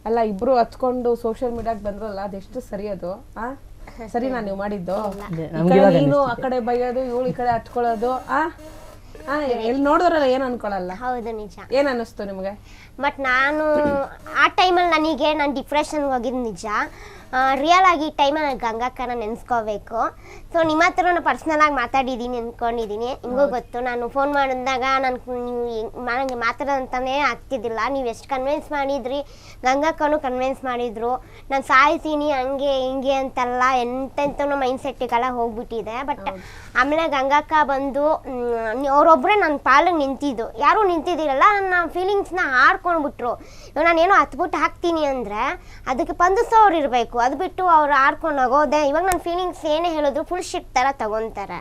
ಅಲ್ಲ ಇಬ್ರು ಹತ್ಕೊಂಡು ಸೋಷಿಯಲ್ ಮೀಡಿಯಾಕ್ ಬಂದ್ರಲ್ಲ ಅದೆಷ್ಟು ಸರಿ ಅದು ಸರಿನಾ ನೀವು ಮಾಡಿದ್ದು? ನೀನು ಆ ಕಡೆ ಬೈಯೋದು ಇವಳು ಈ ಕಡೆ ಹತ್ಕೊಳ್ಳೋದು ಎಲ್ಲಿ ನೋಡಿದ್ರಲ್ಲ ಏನ್ ಅನ್ಕೊಳಲ್ಲ. ಹೌದು ನಿಜ. ಏನ್ ಅನ್ನಿಸ್ತು ನಿಮ್ಗೆ? ಬಟ್ ನಾನು ಆ ಟೈಮಲ್ಲಿ ನಾನು ಡಿಪ್ರೆಷನ್ಗೆ ಹೋಗಿದ್ದು ನಿಜ. ರಿಯಲ್ ಆಗಿ ಈ ಟೈಮಲ್ಲಿ ನಾನು ಗಂಗಕ್ಕನ ನೆನೆಸ್ಕೋಬೇಕು. ಸೊ ನಿಮ್ಮ ಹತ್ರ ನಾನು ಪರ್ಸ್ನಲಾಗಿ ಮಾತಾಡಿದ್ದೀನಿ ಅಂದ್ಕೊಂಡಿದ್ದೀನಿ. ನಿಮಗೂ ಗೊತ್ತು, ನಾನು ಫೋನ್ ಮಾಡಿದಾಗ ನನಗೆ ಮಾತಾಡೋದಂತಾನೇ ಆಗ್ತಿದ್ದಿಲ್ಲ. ನೀವು ಎಷ್ಟು ಕನ್ವಿನ್ಸ್ ಮಾಡಿದ್ರಿ, ಗಂಗಕ್ಕನೂ ಕನ್ವಿನ್ಸ್ ಮಾಡಿದ್ರು. ನಾನು ಸಾಯ್ತೀನಿ ಹಂಗೆ ಹಿಂಗೆ ಅಂತೆಲ್ಲ ಎಂತೆಂತನೋ ಮೈಂಡ್ ಸೆಟ್ಟಿಗೆಲ್ಲ ಹೋಗ್ಬಿಟ್ಟಿದೆ. ಬಟ್ ಆಮೇಲೆ ಗಂಗಕ್ಕ ಬಂದು ಅವರೊಬ್ಬರೇ ನನ್ನ ಪಾಲಿಗೆ ನಿಂತಿದ್ದು, ಯಾರೂ ನಿಂತಿದ್ದಿರಲ್ಲ. ನನ್ನ ಫೀಲಿಂಗ್ಸ್ನ ಹಾಡ್ಕೊಂಡ್ಬಿಟ್ರು. ಇವಾಗ ನಾನೇನೋ ಹತ್ಬಿಟ್ಟು ಹಾಕ್ತೀನಿ ಅಂದರೆ ಅದಕ್ಕೆ ಸ್ಪಂದಿಸೋರು ಇರಬೇಕು. ಅದು ಬಿಟ್ಟು ಅವ್ರು ಆಡ್ಕೊಂಡು ಹೋಗೋದೆ. ಇವಾಗ ನನ್ನ ಫೀಲಿಂಗ್ಸ್ ಏನೇ ಹೇಳಿದ್ರು ಫುಲ್ ಶಿಟ್ ಥರ ತಗೊತಾರೆ.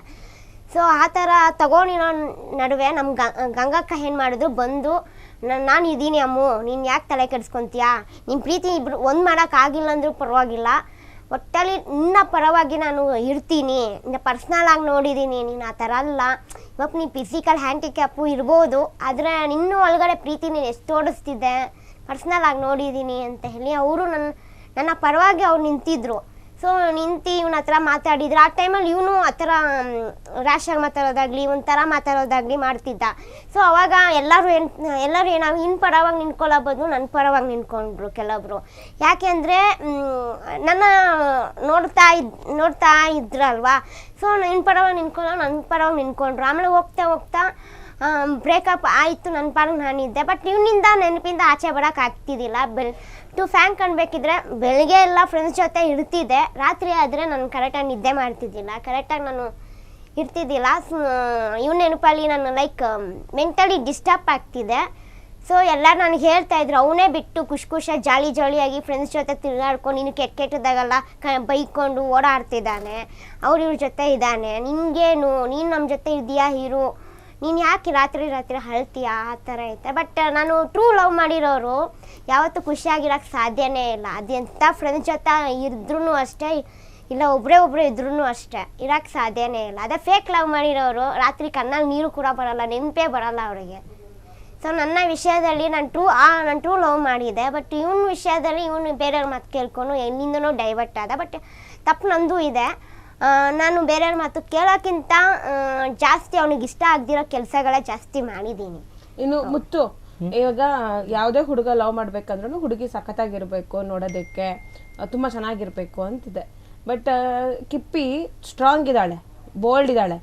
ಸೊ ಆ ಥರ ತಗೊಂಡಿರೋ ನಡುವೆ ನಮ್ಮ ಗಂಗಕ್ಕ ಏನು ಮಾಡಿದ್ರು, ಬಂದು ನಾನು ಇದ್ದೀನಿ ಅಮ್ಮು, ನೀನು ಯಾಕೆ ತಲೆ ಕೆಡಿಸ್ಕೊತೀಯಾ, ನಿಮ್ಮ ಪ್ರೀತಿ ಇಬ್ರು ಒಂದು ಮಾಡೋಕ್ಕಾಗಿಲ್ಲ ಅಂದರೂ ಪರವಾಗಿಲ್ಲ, ಒಟ್ಟಲ್ಲಿ ನಿನ್ನ ಪರವಾಗಿ ನಾನು ಇರ್ತೀನಿ, ನಿನ್ನ ಪರ್ಸ್ನಲ್ ಆಗಿ ನೋಡಿದ್ದೀನಿ, ನೀನು ಆ ಥರ ಅಲ್ಲ. ಇವಾಗ ನೀನು ಫಿಸಿಕಲ್ ಹ್ಯಾಂಡಿಕ್ಯಾಪು ಇರ್ಬೋದು, ಆದರೆ ನಿನ್ನೂ ಒಳಗಡೆ ಪ್ರೀತಿ ನೀನು ಎಷ್ಟು ಓಡಿಸ್ತಿದ್ದೆ, ಪರ್ಸ್ನಲ್ ಆಗಿ ನೋಡಿದ್ದೀನಿ ಅಂತ ಹೇಳಿ ಅವರು ನನ್ನ ಪರವಾಗಿ ಅವ್ರು ನಿಂತಿದ್ರು. ಸೊ ನಿಂತು ಇವನ ಹತ್ರ ಮಾತಾಡಿದ್ರು. ಆ ಟೈಮಲ್ಲಿ ಇವನು ಆ ಥರ ರ್ಯಾಶಾಗಿ ಮಾತಾಡೋದಾಗಲಿ ಒಂಥರ ಮಾತಾಡೋದಾಗಲಿ ಮಾಡ್ತಿದ್ದ. ಸೊ ಅವಾಗ ಎಲ್ಲರೂ ಏನಾಗ ಇನ್ನು ಪರವಾಗಿ ನಿಂತ್ಕೊಳ್ಳೋಬೋದು, ನನ್ನ ಪರವಾಗಿ ನಿಂತ್ಕೊಂಡ್ರು ಕೆಲವೊಬ್ರು. ಯಾಕೆ ಅಂದರೆ ನನ್ನ ನೋಡ್ತಾ ಇದ್ರಲ್ವಾ. ಸೊ ನನ್ನ ಪರವಾಗಿ ನನ್ನ ಪರವಾಗಿ ನಿಂತ್ಕೊಂಡ್ರು. ಆಮೇಲೆ ಹೋಗ್ತಾ ಬ್ರೇಕಪ್ ಆಯಿತು, ನನ್ನ ಪಾಡಿಗೆ ನಾನಿದ್ದೆ. ಬಟ್ ಇವನಿಂದ ನೆನಪಿಂದ ಆಚೆ ಬರೋಕ್ಕಾಗ್ತಿದ್ದಿಲ್ಲ. ಟು ಫ್ಯಾಂಕ್ ಅನ್ಬೇಕಿದ್ರೆ ಬೆಳಗ್ಗೆ ಎಲ್ಲ ಫ್ರೆಂಡ್ಸ್ ಜೊತೆ ಇರ್ತಿದ್ದೆ, ರಾತ್ರಿ ಆದರೆ ನಾನು ಕರೆಕ್ಟಾಗಿ ನಿದ್ದೆ ಮಾಡ್ತಿದ್ದಿಲ್ಲ, ಕರೆಕ್ಟಾಗಿ ನಾನು ಇರ್ತಿದ್ದಿಲ್ಲ. ಇವ್ನ ನೆನಪಲ್ಲಿ ನಾನು ಮೆಂಟಲಿ ಡಿಸ್ಟರ್ಬ್ ಆಗ್ತಿದೆ. ಸೊ ಎಲ್ಲರೂ ನನಗೆ ಹೇಳ್ತಾಯಿದ್ರು, ಅವನೇ ಬಿಟ್ಟು ಖುಷಿಯಾಗಿ ಜಾಲಿಯಾಗಿ ಫ್ರೆಂಡ್ಸ್ ಜೊತೆ ತಿರುಗಾಡ್ಕೊಂಡು ನೀನು ಕೆಟ್ಟದಾಗೆಲ್ಲ ಬೈಕೊಂಡು ಓಡಾಡ್ತಿದ್ದಾನೆ, ಇವ್ರ ಜೊತೆ ಇದ್ದಾನೆ, ನಿನಗೇನು, ನೀನು ನಮ್ಮ ಜೊತೆ ಇದೆಯಾ ಹೀರೋ, ನೀನು ಯಾಕೆ ರಾತ್ರಿ ಅಳ್ತೀಯ, ಆ ಥರ ಐತೆ. ಬಟ್ ನಾನು ಟ್ರೂ ಲವ್ ಮಾಡಿರೋರು ಯಾವತ್ತೂ ಖುಷಿಯಾಗಿರೋಕ್ಕೆ ಸಾಧ್ಯನೇ ಇಲ್ಲ. ಅದೆಂಥ ಫ್ರೆಂಡ್ಸ್ ಜೊತೆ ಇದ್ರೂ ಅಷ್ಟೇ, ಇಲ್ಲ ಒಬ್ಬರೇ ಇದ್ರೂ ಅಷ್ಟೇ, ಇರೋಕ್ಕೆ ಸಾಧ್ಯನೇ ಇಲ್ಲ. ಅದೇ ಫೇಕ್ ಲವ್ ಮಾಡಿರೋರು ರಾತ್ರಿ ಕಣ್ಣಲ್ಲಿ ನೀರು ಕೂಡ ಬರೋಲ್ಲ, ನೆನಪೇ ಬರೋಲ್ಲ ಅವರಿಗೆ. ಸೊ ನನ್ನ ವಿಷಯದಲ್ಲಿ ನಾನು ಟ್ರೂ ಲವ್ ಮಾಡಿದೆ. ಬಟ್ ಇವನ ವಿಷಯದಲ್ಲಿ ಇವನು ಬೇರೆಯವ್ರ ಮಾತು ಕೇಳ್ಕೊಂಡು ಎಲ್ಲಿಂದನೋ ಡೈವರ್ಟ್ ಆದ. ಬಟ್ ತಪ್ಪು ನಂದು ಇದೆ. ನಾನು ಬೇರೆಯವ್ರ ಮಾತು ಕೇಳೋಕ್ಕಿಂತ ಜಾಸ್ತಿ ಅವನಿಗೆ ಇಷ್ಟ ಆಗದಿರೋ ಕೆಲಸಗಳೇ ಜಾಸ್ತಿ ಮಾಡಿದ್ದೀನಿ. ಇನ್ನು ಮುತ್ತು, ಇವಾಗ ಯಾವುದೇ ಹುಡುಗ ಲವ್ ಮಾಡ್ಬೇಕಂದ್ರೂ ಹುಡುಗಿ ಸಖತ್ತಾಗಿರ್ಬೇಕು, ನೋಡೋದಕ್ಕೆ ತುಂಬ ಚೆನ್ನಾಗಿರ್ಬೇಕು ಅಂತಿದೆ. ಬಟ್ ಕಿಪ್ಪಿ ಸ್ಟ್ರಾಂಗ್ ಇದ್ದಾಳೆ, ಬೋಲ್ಡ್ ಇದ್ದಾಳೆ.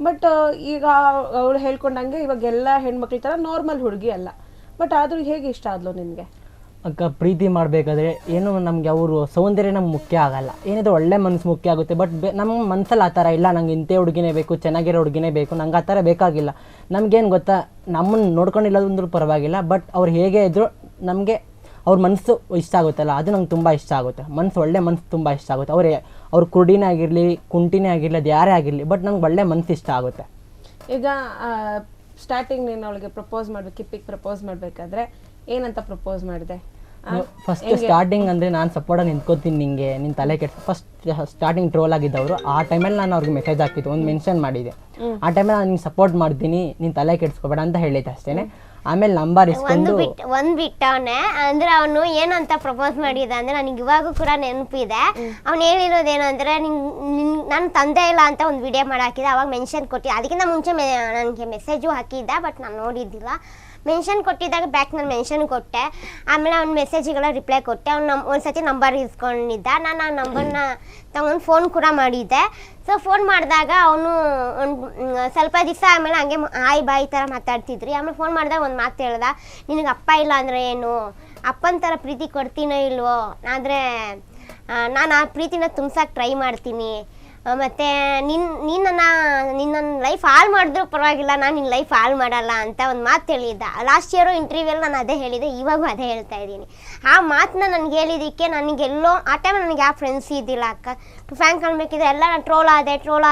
ಬಟ್ ಈಗ ಅವಳು ಹೇಳ್ಕೊಂಡಂಗೆ ಇವಾಗ ಎಲ್ಲ ಹೆಣ್ಮಕ್ಳ ಥರ ನಾರ್ಮಲ್ ಹುಡುಗಿ ಅಲ್ಲ. ಬಟ್ ಆದರೂ ಹೇಗೆ ಇಷ್ಟ ಆದ್ಲು ನಿನಗೆ? ಅಕ್ಕ, ಪ್ರೀತಿ ಮಾಡಬೇಕಾದ್ರೆ ಏನು ನಮಗೆ ಅವರು ಸೌಂದರ್ಯ ನಮ್ಗೆ ಮುಖ್ಯ ಆಗಲ್ಲ, ಏನಿದೆ ಒಳ್ಳೆ ಮನಸ್ಸು ಮುಖ್ಯ ಆಗುತ್ತೆ. ಬಟ್ ನಮ್ಮ ಮನಸ್ಸಲ್ಲಿ ಆ ಥರ ಇಲ್ಲ, ನಂಗೆ ಇಂಥ ಹುಡುಗಿನೇ ಬೇಕು, ಚೆನ್ನಾಗಿರೋ ಹುಡುಗಿನೇ ಬೇಕು, ನಂಗೆ ಆ ಥರ ಬೇಕಾಗಿಲ್ಲ. ನಮಗೇನು ಗೊತ್ತಾ, ನಮ್ಮನ್ನು ನೋಡ್ಕೊಂಡಿಲ್ಲದಂದ್ರೂ ಪರವಾಗಿಲ್ಲ, ಬಟ್ ಅವ್ರು ಹೇಗೆ ಇದ್ದರೂ ನಮಗೆ ಅವ್ರ ಮನಸ್ಸು ಇಷ್ಟ ಆಗುತ್ತಲ್ಲ, ಅದು ನಂಗೆ ತುಂಬ ಇಷ್ಟ ಆಗುತ್ತೆ. ಒಳ್ಳೆ ಮನಸ್ಸು ತುಂಬ ಇಷ್ಟ ಆಗುತ್ತೆ. ಅವ್ರ ಕುರುಡಿನೇ ಆಗಿರಲಿ, ಕುಂಟಿನೇ ಆಗಿರಲಿ, ಅದು ಯಾರೇ ಆಗಿರಲಿ, ಬಟ್ ನಂಗೆ ಒಳ್ಳೆ ಮನಸ್ಸು ಇಷ್ಟ ಆಗುತ್ತೆ. ಈಗ ಸ್ಟಾರ್ಟಿಂಗ್ ನೀನು ಅವಳಿಗೆ ಪ್ರಪೋಸ್ ಮಾಡ್ಬೇಕು, ಕಿಪ್ಪಿಗೆ ಪ್ರಪೋಸ್ ಮಾಡಬೇಕಾದ್ರೆ ಏನಂತ ಪ್ರಪೋಸ್ ಮಾಡಿದೆ? ಫಸ್ಟ್ ಸ್ಟಾರ್ಟಿಂಗ್ ಅಂದರೆ ನಾನು ಸಪೋರ್ಟಾಗಿ ನಿಂತ್ಕೋತೀನಿ, ನಿಂಗೆ ನಿನ್ನ ತಲೆ ಕೆಟ್ಟು ಫಸ್ಟ್ ಸ್ಟಾರ್ಟಿಂಗ್ ಟ್ರೋಲ್ ಆಗಿದ್ದವರು. ಆ ಟೈಮಲ್ಲಿ ನಾನು ಅವ್ರಿಗೆ ಮೆಸೇಜ್ ಹಾಕಿದ್ದು, ಒಂದು ಮೆನ್ಷನ್ ಮಾಡಿದೆ. ಆ ಟೈಮಲ್ಲಿ ನಾನು ನಿಂಗೆ ಸಪೋರ್ಟ್ ಮಾಡ್ತೀನಿ, ನೀನು ತಲೆ ಕೆಡಿಸ್ಕೋಬೇಡ ಅಂತ ಹೇಳಿದ್ದೆ ಅಷ್ಟೇ. ಆಮೇಲೆ ನಂಬರ್ ಇಸ್ಕೊಂಡು ಬಿಟ್ಟವನೆ ಅಂದ್ರೆ ಅವನು ಏನಂತ ಪ್ರಪೋಸ್ ಮಾಡಿದ ಅಂದ್ರೆ ನನಗೆ ಇವಾಗೂ ಕೂಡ ನೆನಪಿದೆ. ಅವ್ನು ಹೇಳಿರೋದೇನು ಅಂದ್ರೆ ನನ್ನ ತಂದೆ ಇಲ್ಲ ಅಂತ ಒಂದು ವಿಡಿಯೋ ಮಾಡಿ ಹಾಕಿದ್ದೆ. ಅವಾಗ ಮೆನ್ಷನ್ ಕೊಟ್ಟಿದ್ದೆ. ಅದಕ್ಕಿಂತ ಮುಂಚೆ ನನಗೆ ಮೆಸೇಜು ಹಾಕಿದ್ದೆ, ಬಟ್ ನಾನು ನೋಡಿದ್ದಿಲ್ಲ. ಮೆನ್ಷನ್ ಕೊಟ್ಟಿದ್ದಾಗ ಬ್ಯಾಕ್ ನಾನು ಮೆನ್ಷನ್ ಕೊಟ್ಟೆ. ಆಮೇಲೆ ಅವ್ನ ಮೆಸೇಜಿಗೆಲ್ಲ ರಿಪ್ಲೈ ಕೊಟ್ಟೆ. ಅವ್ನು ಒಂದ್ಸತಿ ನಂಬರ್ ಇಸ್ಕೊಂಡಿದ್ದ. ನಾನು ಆ ನಂಬರ್ನ ತಗೊಂಡು ಫೋನ್ ಕೂಡ ಮಾಡಿದ್ದೆ. ಸೊ ಫೋನ್ ಮಾಡಿದಾಗ ಅವನು ಸ್ವಲ್ಪ ದಿವಸ ಆಮೇಲೆ ಹಂಗೆ ಹಾಯ್ ಬಾಯ್ ಥರ ಮಾತಾಡ್ತಿದ್ರಿ. ಆಮೇಲೆ ಫೋನ್ ಮಾಡಿದಾಗ ಒಂದು ಮಾತು ಹೇಳ್ದ, ನಿನಗೆ ಅಪ್ಪ ಇಲ್ಲ ಅಂದರೆ ಏನು, ಅಪ್ಪನ ಥರ ಪ್ರೀತಿ ಕೊಡ್ತೀನೋ ಇಲ್ವೋ, ಆದರೆ ನಾನು ಆ ಪ್ರೀತಿನ ತುಂಬ್ಸಕ್ಕೆ ಟ್ರೈ ಮಾಡ್ತೀನಿ, ಮತ್ತು ನಿನ್ನ ಲೈಫ್ ಹಾಳು ಮಾಡಿದ್ರೂ ಪರವಾಗಿಲ್ಲ, ನಾನು ನಿನ್ನ ಲೈಫ್ ಹಾಳು ಮಾಡಲ್ಲ ಅಂತ ಒಂದು ಮಾತು ಹೇಳಿದ್ದ. ಲಾಸ್ಟ್ ಇಯರು ಇಂಟರ್ವ್ಯೂಲ್ಲಿ ನಾನು ಅದೇ ಹೇಳಿದೆ, ಇವಾಗೂ ಅದೇ ಹೇಳ್ತಾ ಇದ್ದೀನಿ. ಆ ಮಾತನ್ನ ನನಗೆ ಹೇಳಿದ್ದಕ್ಕೆ ನನಗೆಲ್ಲೋ ಆ ಟೈಮ್ ನನಗೆ ಯಾವ ಫ್ರೆಂಡ್ಸ್ ಇದ್ದಿಲ್ಲ ಅಕ್ಕ. ಫ್ಯಾಂಕ್ ಅನ್ಬೇಕಿದೆ ಎಲ್ಲ ನಾನು ಟ್ರೋಲ್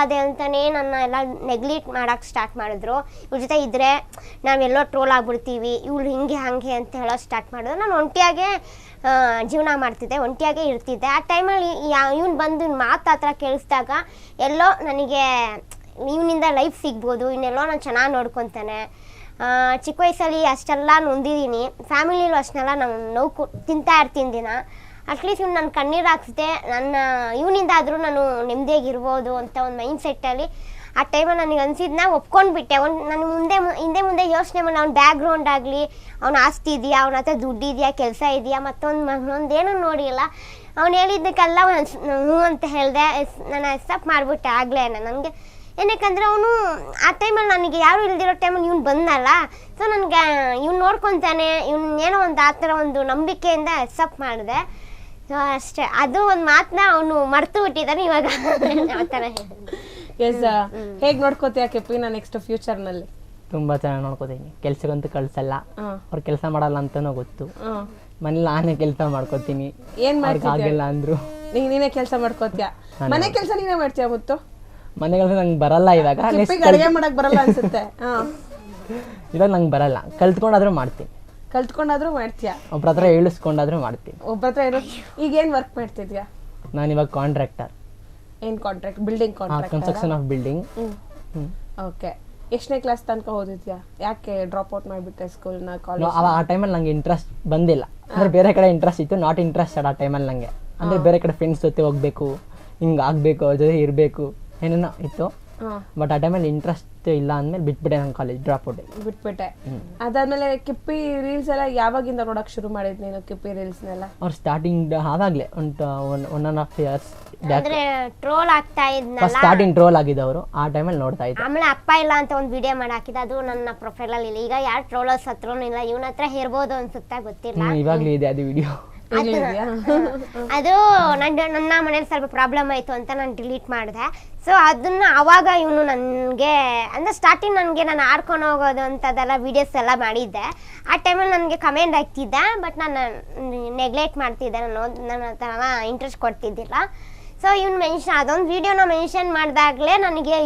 ಆದೆ ಅಂತಲೇ ನನ್ನ ಎಲ್ಲ ನೆಗ್ಲೆಕ್ಟ್ ಮಾಡೋಕ್ಕೆ ಸ್ಟಾರ್ಟ್ ಮಾಡಿದ್ರು. ಇವ್ರ ಜೊತೆ ಇದ್ದರೆ ನಾವೆಲ್ಲೋ ಟ್ರೋಲ್ ಆಗ್ಬಿಡ್ತೀವಿ, ಇವಳು ಹಿಂಗೆ ಹಾಗೆ ಅಂತ ಹೇಳೋದು ಸ್ಟಾರ್ಟ್ ಮಾಡಿದ್ರು. ನಾನು ಒಂಟಿಯಾಗೆ ಜೀವನ ಮಾಡ್ತಿದ್ದೆ, ಒಂಟಿಯಾಗೇ ಇರ್ತಿದ್ದೆ. ಆ ಟೈಮಲ್ಲಿ ಇವ್ನು ಬಂದು ಮಾತು ಆ ಥರ ಕೇಳಿಸಿದಾಗ ಎಲ್ಲೋ ನನಗೆ ಇವನಿಂದ ಲೈಫ್ ಸಿಗ್ಬೋದು, ಇನ್ನೆಲ್ಲೋ ನಾನು ಚೆನ್ನಾಗಿ ನೋಡ್ಕೊತಾನೆ, ಚಿಕ್ಕ ವಯಸ್ಸಲ್ಲಿ ಅಷ್ಟೆಲ್ಲ ನೊಂದಿದ್ದೀನಿ, ಫ್ಯಾಮಿಲಿಲೂ ಅಷ್ಟೆಲ್ಲ ನಾನು ನೋವು ತಿಂತಾ ಇರ್ತೀನಿ ದಿನ. ಅಟ್ಲೀಸ್ಟ್ ಇವ್ನು ನನ್ನ ಕಣ್ಣೀರು ಹಾಕ್ಸಿದೆ, ನನ್ನ ಇವನಿಂದಾದರೂ ನಾನು ನೆಮ್ಮದಿಯಾಗಿರ್ಬೋದು ಅಂತ ಒಂದು ಮೈಂಡ್ ಸೆಟ್ಟಲ್ಲಿ ಆ ಟೈಮಲ್ಲಿ ನನಗೆ ಅನಿಸಿದ್ನ ಒಪ್ಕೊಂಡ್ಬಿಟ್ಟೆ. ನಾನು ಹಿಂದೆ ಯೋಚನೆ ಮಾಡಿ ಅವ್ನ ಬ್ಯಾಕ್ಗ್ರೌಂಡ್ ಆಗಲಿ, ಅವ್ನ ಆಸ್ತಿ ಇದೆಯಾ, ಅವನ ಹತ್ರ ದುಡ್ಡು ಇದೆಯಾ, ಕೆಲಸ ಇದೆಯಾ, ಮತ್ತೊಂದೇನೂ ನೋಡಿಲ್ಲ. ಅವ್ನು ಹೇಳಿದ್ದಕ್ಕೆಲ್ಲ ಹ್ಞೂ ಅಂತ ಹೇಳಿದೆ. ನಾನು ಅಕ್ಸೆಪ್ಟ್ ಮಾಡಿಬಿಟ್ಟೆ ಆಗಲೇ ನನಗೆ. ಏನಕ್ಕಂದರೆ ಅವನು ಆ ಟೈಮಲ್ಲಿ ನನಗೆ ಯಾರೂ ಇಲ್ದಿರೋ ಟೈಮಲ್ಲಿ ಇವ್ನು ಬಂದಲ್ಲ, ಸೊ ನನಗೆ ಇವ್ನು ನೋಡ್ಕೊತಾನೆ, ಏನೋ ಒಂದು ಆ ಥರ ಒಂದು ನಂಬಿಕೆಯಿಂದ ಅಕ್ಸೆಪ್ಟ್ ಮಾಡಿದೆ. ಸೊ ಅಷ್ಟೇ, ಅದು ಒಂದು ಮಾತನ್ನ ಅವನು ಮರ್ತು ಬಿಟ್ಟಿದ್ದಾನೆ ಇವಾಗ ಆ ಥರ. ಎಸ್, ಹೇಗೆ ನೋಡ್ಕೋತೀಯ ಕೆಪಿನ ನೆಕ್ಸ್ಟ್ ಫ್ಯೂಚರ್ನಲ್ಲಿ? ತುಂಬಾ ಚೆನ್ನಾಗಿ ನೋಡ್ಕೋತೀನಿ. ಕೆಲ್ಸಕ್ಕಂತೂ ಕಳ್ಸಲ್ಲ, ಅವ್ರು ಕೆಲಸ ಮಾಡಲ್ಲ ಅಂತನೂ ಗೊತ್ತು. ಮನೇಲಿ ನಾನೇ ಕೆಲಸ ಮಾಡ್ಕೋತೀನಿ, ಏನ್ ಆಗಿಲ್ಲ ಅಂದ್ರು ನೀನೇ ಕೆಲಸ ಮಾಡ್ಕೋತೀಯ? ಮನೆ ಕೆಲಸ ನೀನೇ ಮಾಡ್ತೀಯ ಮುತ್ತು? ಮನೆ ಕೆಲಸ ನಂಗೆ ಬರಲ್ಲ ಇವಾಗ. ಅಡುಗೆ ಮಾಡಕ್ ಬರಲ್ಲ ಅನ್ಸುತ್ತೆ. ಇವಾಗ ನಂಗೆ ಬರಲ್ಲ, ಕಲ್ತ್ಕೊಂಡಾದ್ರೂ ಮಾಡ್ತೀನಿ. ಕಲ್ತ್ಕೊಂಡಾದ್ರೂ ಮಾಡ್ತೀಯಾ? ಒಬ್ರ ಹತ್ರ ಹೇಳಿಸ್ಕೊಂಡಾದ್ರೂ ಮಾಡ್ತೀನಿ. ಒಬ್ಬರ ಹತ್ರ ಇರೋ. ಈಗ ಏನ್ ವರ್ಕ್ ಮಾಡ್ತಿದ್ಯಾ? ನಾನು ಇವಾಗ ಕಾಂಟ್ರಾಕ್ಟರ್. ಏನ್ contract? Building contract? Construction of building. Okay. ಎಷ್ಟನೇ ಕ್ಲಾಸ್ ತನಕ ಓದಿದ್ಯಾ? ಯಾಕೆ ಡ್ರಾಪ್ ಔಟ್ ಮಾಡಿಬಿಟ್ಟೆ ಸ್ಕೂಲ್ನ, ಕಾಲೇಜ್? ಆ ಟೈಮಲ್ಲಿ ನಂಗೆ ಇಂಟ್ರೆಸ್ಟ್ ಬಂದಿಲ್ಲ, ಅಂದ್ರೆ ಬೇರೆ ಕಡೆ ಇಂಟ್ರೆಸ್ಟ್ ಇತ್ತು. ನಾಟ್ ಇಂಟ್ರೆಸ್ಟೆಡ್ ಆ ಟೈಮಲ್ಲಿ ನನಗೆ. ಅಂದರೆ ಬೇರೆ ಕಡೆ ಫ್ರೆಂಡ್ಸ್ ಜೊತೆ ಹೋಗ್ಬೇಕು, ಹಿಂಗೆ ಆಗಬೇಕು, ಅವ್ರ ಜೊತೆ ಇರಬೇಕು ಏನೇನೋ ಇತ್ತು. ಬಟ್ ಆ ಟೈಮಲ್ಲಿ ಇಂಟ್ರೆಸ್ಟ್ ಇಲ್ಲ ಅಂದಮೇಲೆ ಬಿಟ್ಬಿಟ್ಟೆ. ನಾನು ಕಾಲೇಜ್ ಡ್ರಾಪ್ ಔಟ್ ಬಿಟ್ಬಿಟ್ಟೆ. ಅದಾದ್ಮೇಲೆ ಕಿಪ್ಪಿ ರೀಲ್ಸ್ ಎಲ್ಲ ಯಾವಾಗಿಂದ ನೋಡಕ್ ಶುರು ಮಾಡಿದ್ ನೀನು? ಕಿಪ್ಪಿ ರೀಲ್ಸ್ನೆಲ್ಲ ಅವ್ರು ಸ್ಟಾರ್ಟಿಂಗ್ ಆವಾಗಲೇ ಒಂದು 1.5 years ಅಂದ್ರೆ ಟ್ರೋಲ್ ಆಗ್ತಾ ಇದ್ನಲ್ಲ, ಸ್ಟಾರ್ಟಿಂಗ್ ಟ್ರೋಲ್ ಆಗಿದ್ದವರು ಆ ಟೈಮಲ್ಲಿ ನೋಡ್ತಾ ಇದ್ದೆ. ಆಮೇಲೆ ಅಪ್ಪ ಇಲ್ಲ ಅಂತ ಒಂದು ವಿಡಿಯೋ ಮಾಡಿ ಹಾಕಿದ, ಅದು ನನ್ನ ಪ್ರೊಫೈಲ್ ಅಲ್ಲಿ ಇಲ್ಲ. ಈಗ ಯಾರು ಟ್ರೋಲರ್ಸ್ ಹತ್ರನೂ ಇಲ್ಲ, ಇವನ ಹತ್ರ ಇರ್ಬೋದು ಅನ್ಸುತ್ತಾ ಗೊತ್ತಿಲ್ಲ. ಇವಾಗ್ಲೂ ಇದೆ ಅದು ವಿಡಿಯೋ. ಅದು ನನ್ನ ಮನೇಲಿ ಸ್ವಲ್ಪ ಪ್ರಾಬ್ಲಮ್ ಆಯ್ತು ಅಂತ ನಾನು ಡಿಲೀಟ್ ಮಾಡಿದೆ. ಸೊ ಅದನ್ನ ಅವಾಗ ಇವನು ನನಗೆ ಅಂದ್ರೆ ಸ್ಟಾರ್ಟಿಂಗ್ ನನಗೆ ನಾನು ಆಡ್ಕೊಂಡು ಹೋಗೋದು ಅಂತದೆಲ್ಲ ವೀಡಿಯೋಸ್ ಎಲ್ಲ ಮಾಡಿದ್ದೆ. ಆ ಟೈಮಲ್ಲಿ ನನಗೆ ಕಮೆಂಟ್ ಆಗ್ತಿದ್ದೆ, ಬಟ್ ನಾನು ನೆಗ್ಲೆಕ್ಟ್ ಮಾಡ್ತಿದ್ದೆ, ನನ್ನ ಹತ್ರ ಇಂಟ್ರೆಸ್ಟ್ ಕೊಡ್ತಿದ್ದಿಲ್ಲ. ಸೊ ಇವ್ನು ಅದೊಂದು ವಿಡಿಯೋನ ಮೆನ್ಷನ್ ಮಾಡಿದಾಗಲೇ ನನಗೆ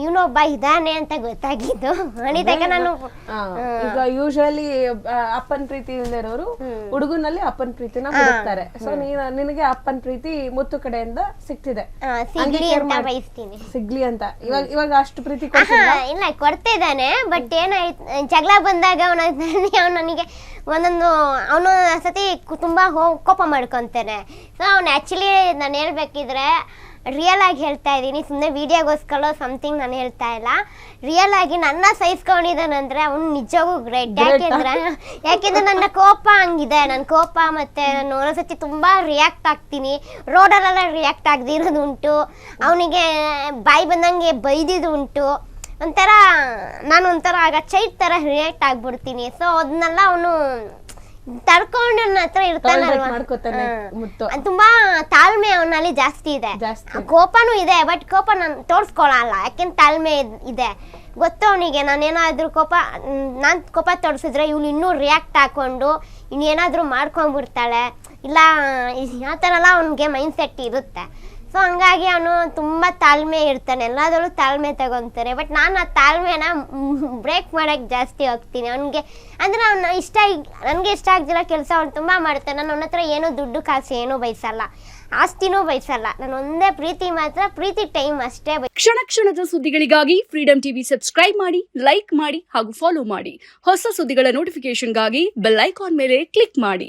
ಇವನೊಬ್ಬ ಇದ್ದಾನೆ ಅಂತ ಗೊತ್ತಾಗಿದ್ದು. ನಾನು ಈಗ ಯೂಶುವಲಿ ಅಪ್ಪನ ಪ್ರೀತಿ ಇಲ್ದಿರೋರು ಹುಡುಗನಲ್ಲಿ ಅಪ್ಪನ ಪ್ರೀತಿನ ಹುಡುಕ್ತಾರೆ. ಸೊ ನಿನಗೆ ಅಪ್ಪನ ಪ್ರೀತಿ ಮುತ್ತು ಕಡೆಯಿಂದ ಸಿಕ್ತಿದೆ, ಸಿಗ್ಲಿ ಅಂತ. ಇವಾಗ ಅಷ್ಟು ಪ್ರೀತಿ ಇಲ್ಲ ಕೊಡ್ತಿದ್ದಾನೆ. ಬಟ್ ಏನಾಯ್ತು, ಜಗಳ ಬಂದಾಗ ಅವನು ನನಗೆ ಒಂದೊಂದು ಅವನು ಸತಿ ತುಂಬಾ ಕೋಪ ಮಾಡ್ಕೊಂತಾನೆ. ಸೊ ಅವ್ನು ಆಕ್ಚುಲಿ ನಾನು ಹೇಳ್ಬೇಕಿದ್ರೆ ರಿಯಲ್ ಆಗಿ ಹೇಳ್ತಾ ಇದ್ದೀನಿ, ಸುಮ್ಮನೆ ವಿಡಿಯೋಗೋಸ್ಕರ ಸಮಥಿಂಗ್ ನಾನು ಹೇಳ್ತಾ ಇಲ್ಲ. ರಿಯಲ್ ಆಗಿ ನನ್ನ ಸಹಿಸ್ಕೊಂಡಿದ್ದಾನಂದ್ರೆ ಅವ್ನು ನಿಜವಾಗೂ ಗ್ರೇಟ್. ಯಾಕೆಂದ್ರೆ ನನ್ನ ಕೋಪ ಹಂಗಿದೆ. ನನ್ನ ಕೋಪ ಮತ್ತೆ ನಾನು ಒಂದೊಂದ್ಸತಿ ತುಂಬಾ ರಿಯಾಕ್ಟ್ ಆಗ್ತೀನಿ, ರೋಡಲ್ಲೆಲ್ಲ ರಿಯಾಕ್ಟ್ ಆಗದಿರೋದು ಉಂಟು, ಅವನಿಗೆ ಬಾಯಿ ಬಂದಂಗೆ ಬೈದಿದ್ದು ಉಂಟು. ಒಂಥರ ಆಗ ಚೈಟ್ ತರ ರಿಯಾಕ್ಟ್ ಆಗ್ಬಿಡ್ತೀನಿ. ಸೊ ಅದನ್ನೆಲ್ಲ ಅವನು ತಡ್ಕೊಂಡು ನನ್ನ ಹತ್ರ ಇರ್ತಾನಲ್ವಾ, ತುಂಬಾ ತಾಳ್ಮೆ ಅವನಲ್ಲಿ ಜಾಸ್ತಿ ಇದೆ. ಕೋಪನೂ ಇದೆ, ಬಟ್ ಕೋಪ ನಾನು ತೋರ್ಸ್ಕೊಳಲ್ಲ, ಯಾಕೆಂದ್ರೆ ತಾಳ್ಮೆ ಇದೆ. ಗೊತ್ತು ಅವನಿಗೆ ನಾನೇನಾದ್ರೂ ನಾನು ಕೋಪ ತೋರಿಸಿದ್ರೆ ಇವ್ನು ಇನ್ನೂ ರಿಯಾಕ್ಟ್ ಹಾಕೊಂಡು ಇನ್ನೇನಾದ್ರೂ ಮಾಡ್ಕೊಂಡ್ಬಿಡ್ತಾಳೆ, ಇಲ್ಲ ಆ ಥರ ಎಲ್ಲ ಅವನಿಗೆ ಮೈಂಡ್ ಸೆಟ್ ಇರುತ್ತೆ. ಸೊ ಹಂಗಾಗಿ ಅವನು ತುಂಬಾ ತಾಳ್ಮೆ ಇರ್ತಾನೆ, ಎಲ್ಲಾದ್ರೂ ತಾಳ್ಮೆ ತಗೊಂತಾನೆ. ಬಟ್ ನಾನು ಆ ತಾಳ್ಮೆನ ಬ್ರೇಕ್ ಮಾಡಕ್ಕೆ ಜಾಸ್ತಿ ಹೋಗ್ತೀನಿ ಅವನಿಗೆ. ಅಂದ್ರೆ ಅವ್ನು ನನಗೆ ಇಷ್ಟ ಆಗ್ದಿರೋ ಕೆಲಸ ಅವ್ನು ತುಂಬಾ ಮಾಡ್ತಾನೆ. ನಾನು ಅವನ ಹತ್ರ ಏನೋ ದುಡ್ಡು ಕಾಸು ಏನೂ ಬಯಸಲ್ಲ, ಆಸ್ತಿನೂ ಬಯಸಲ್ಲ. ನಾನು ಒಂದೇ ಪ್ರೀತಿ ಮಾತ್ರ, ಪ್ರೀತಿ ಟೈಮ್ ಅಷ್ಟೇ. ಕ್ಷಣ ಕ್ಷಣದ ಸುದ್ದಿಗಳಿಗಾಗಿ ಫ್ರೀಡಂ ಟಿವಿ ಸಬ್ಸ್ಕ್ರೈಬ್ ಮಾಡಿ, ಲೈಕ್ ಮಾಡಿ ಹಾಗೂ ಫಾಲೋ ಮಾಡಿ. ಹೊಸ ಸುದ್ದಿಗಳ ನೋಟಿಫಿಕೇಶನ್ಗಾಗಿ ಬೆಲ್ ಐಕಾನ್ ಮೇಲೆ ಕ್ಲಿಕ್ ಮಾಡಿ.